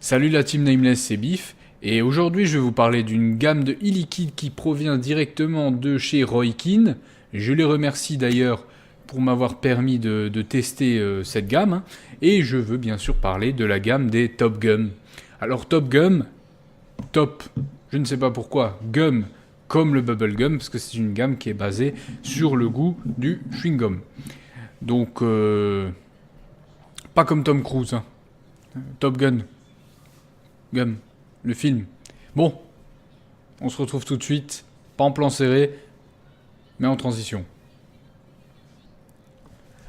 Salut la team Nameless, c'est Biff, et aujourd'hui je vais vous parler d'une gamme de e-liquide qui provient directement de chez Roikin. Je les remercie d'ailleurs pour m'avoir permis de tester cette gamme, hein. Et je veux bien sûr parler de la gamme des Top Gum. Alors Top Gum, top, je ne sais pas pourquoi, gum comme le bubble gum, parce que c'est une gamme qui est basée sur le goût du chewing gum. Donc, pas comme Tom Cruise, hein. Top Gun. Gum, le film. Bon, on se retrouve tout de suite, pas en plan serré, mais en transition.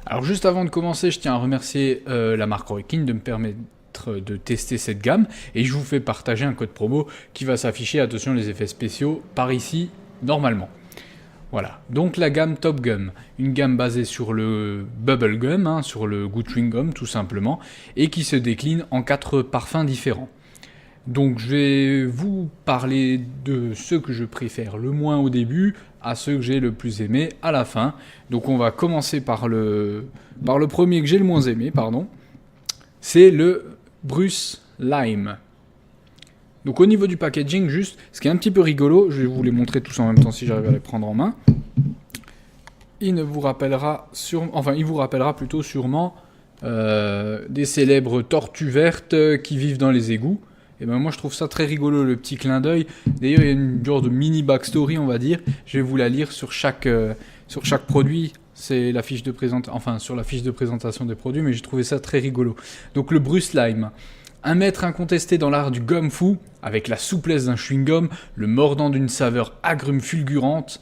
Alors juste avant de commencer, je tiens à remercier la marque Roikin de me permettre de tester cette gamme, et je vous fais partager un code promo qui va s'afficher, attention les effets spéciaux, par ici, normalement. Voilà, donc la gamme Top Gum, une gamme basée sur le bubble gum, hein, sur le goût de chewing gum tout simplement, et qui se décline en 4 parfums différents. Donc je vais vous parler de ceux que je préfère le moins au début, à ceux que j'ai le plus aimé à la fin. Donc on va commencer par le premier que j'ai le moins aimé, pardon. C'est le Bruce Lime. Donc au niveau du packaging, juste, ce qui est un petit peu rigolo, je vais vous les montrer tous en même temps si j'arrive à les prendre en main. Il vous rappellera plutôt sûrement des célèbres tortues vertes qui vivent dans les égouts. Et ben moi je trouve ça très rigolo, le petit clin d'œil. D'ailleurs il y a une genre de mini backstory on va dire. Je vais vous la lire sur chaque produit. C'est la fiche de sur la fiche de présentation des produits, mais j'ai trouvé ça très rigolo. Donc le Bruce Lime, un maître incontesté dans l'art du gum fou, avec la souplesse d'un chewing-gum, le mordant d'une saveur agrume fulgurante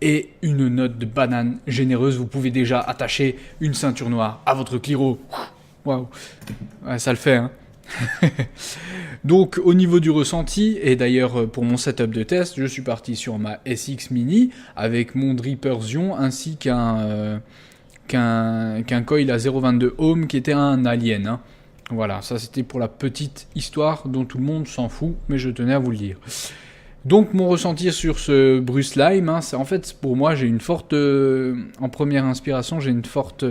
et une note de banane généreuse. Vous pouvez déjà attacher une ceinture noire à votre Cliro. Waouh, ouais, ça le fait, hein. Donc au niveau du ressenti, et d'ailleurs pour mon setup de test, je suis parti sur ma SX Mini avec mon Dripper Zion ainsi qu'un coil à 0,22 ohm qui était un Alien, hein. Voilà, ça c'était pour la petite histoire dont tout le monde s'en fout, mais je tenais à vous le dire. Donc mon ressenti sur ce Bruce Lime, hein, c'est en fait pour moi j'ai une forte, en première inspiration j'ai une forte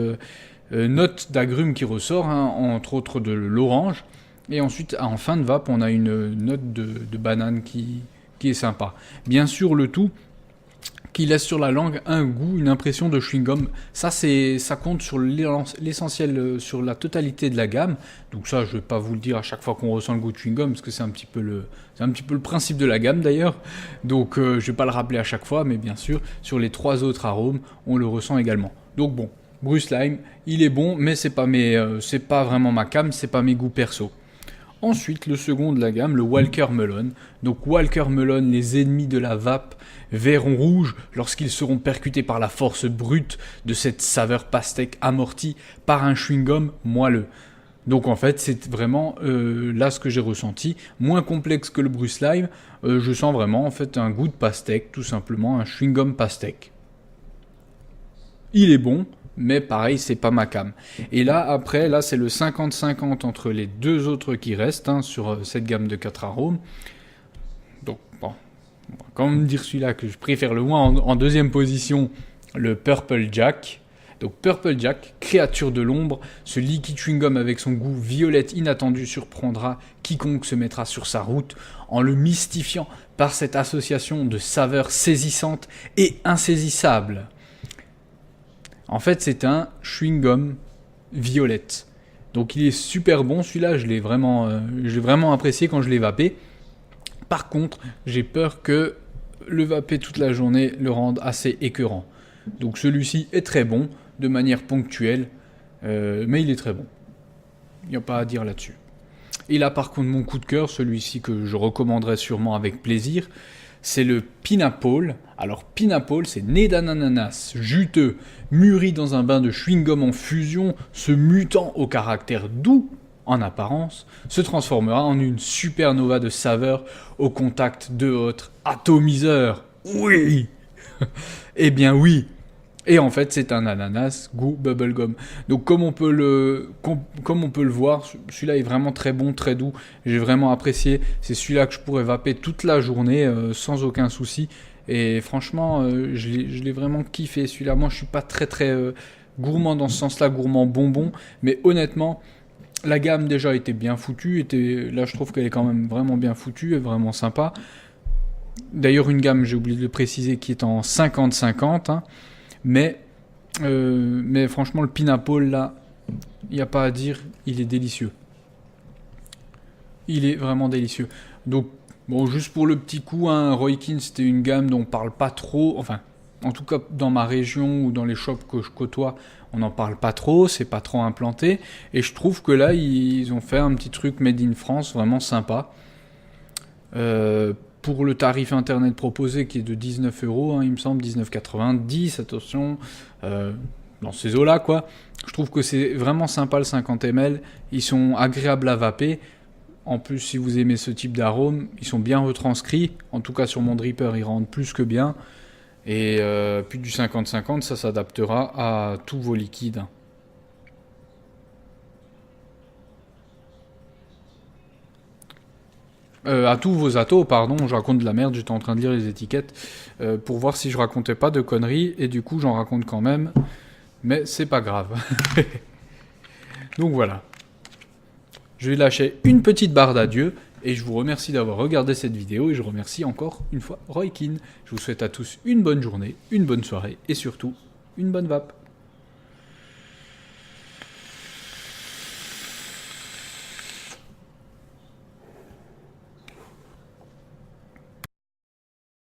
note d'agrumes qui ressort, hein, entre autres de l'orange. Et ensuite, en fin de vape, on a une note de banane qui est sympa. Bien sûr, le tout qui laisse sur la langue un goût, une impression de chewing-gum. Ça compte sur l'essentiel, sur la totalité de la gamme. Donc ça, je ne vais pas vous le dire à chaque fois qu'on ressent le goût de chewing-gum, parce que c'est un petit peu le principe de la gamme d'ailleurs. Donc je ne vais pas le rappeler à chaque fois, mais bien sûr, sur les 3 autres arômes, on le ressent également. Donc bon, Bruce Lime, il est bon, mais c'est pas vraiment ma came, c'est pas mes goûts perso. Ensuite, le second de la gamme, le Walker Melon. Donc Walker Melon, les ennemis de la vape, verront rouge lorsqu'ils seront percutés par la force brute de cette saveur pastèque amortie par un chewing-gum moelleux. Donc en fait, c'est vraiment là ce que j'ai ressenti. Moins complexe que le Bruce Lime, je sens vraiment en fait un goût de pastèque, tout simplement, un chewing-gum pastèque. Il est bon, mais pareil, c'est pas ma came. Et là, après, c'est le 50-50 entre les deux autres qui restent, hein, sur cette gamme de 4 arômes. Donc, bon, on va quand même dire celui-là que je préfère le moins. En deuxième position, le Purple Jack. Donc, Purple Jack, créature de l'ombre, ce liquide chewing-gum avec son goût violette inattendu surprendra quiconque se mettra sur sa route en le mystifiant par cette association de saveurs saisissantes et insaisissables. En fait, c'est un chewing-gum violette. Donc il est super bon, celui-là, je l'ai vraiment apprécié quand je l'ai vapé. Par contre, j'ai peur que le vaper toute la journée le rende assez écœurant. Donc celui-ci est très bon, de manière ponctuelle, mais il est très bon. Il n'y a pas à dire là-dessus. Et là, par contre, mon coup de cœur, celui-ci que je recommanderais sûrement avec plaisir, c'est le Pineapple. Alors Pineapple, c'est né d'un ananas juteux, mûri dans un bain de chewing-gum en fusion, ce mutant au caractère doux en apparence, se transformera en une supernova de saveurs au contact de votre atomiseur. Oui. Eh bien oui. Et en fait, c'est un ananas goût bubblegum. Donc comme on peut le voir, celui-là est vraiment très bon, très doux. J'ai vraiment apprécié. C'est celui-là que je pourrais vaper toute la journée sans aucun souci. Et franchement, je l'ai vraiment kiffé celui-là. Moi, je suis pas très gourmand dans ce sens-là, gourmand bonbon. Mais honnêtement, La gamme déjà était bien foutue, là je trouve qu'elle est quand même vraiment bien foutue et vraiment sympa. D'ailleurs une gamme, j'ai oublié de le préciser, qui est en 50-50, hein, mais franchement le Pinapple là, il n'y a pas à dire, il est délicieux. Il est vraiment délicieux. Donc bon, juste pour le petit coup, hein, Roykin c'était une gamme dont on parle pas trop, enfin en tout cas dans ma région ou dans les shops que je côtoie, on n'en parle pas trop, c'est pas trop implanté, et je trouve que là ils ont fait un petit truc made in France vraiment sympa. Pour le tarif internet proposé qui est de 19 €, hein, il me semble, 19,90, attention, dans ces eaux-là quoi. Je trouve que c'est vraiment sympa le 50 ml, ils sont agréables à vaper. En plus, si vous aimez ce type d'arôme, ils sont bien retranscrits. En tout cas, sur mon dripper, ils rendent plus que bien. Et puis du 50-50, ça s'adaptera à tous vos liquides. À tous vos atos, pardon, je raconte de la merde, j'étais en train de lire les étiquettes pour voir si je racontais pas de conneries, et du coup j'en raconte quand même, mais c'est pas grave. Donc voilà. Je vais lâcher une petite barre d'adieu, et je vous remercie d'avoir regardé cette vidéo, et je remercie encore une fois Roykin. Je vous souhaite à tous une bonne journée, une bonne soirée, et surtout, une bonne vape.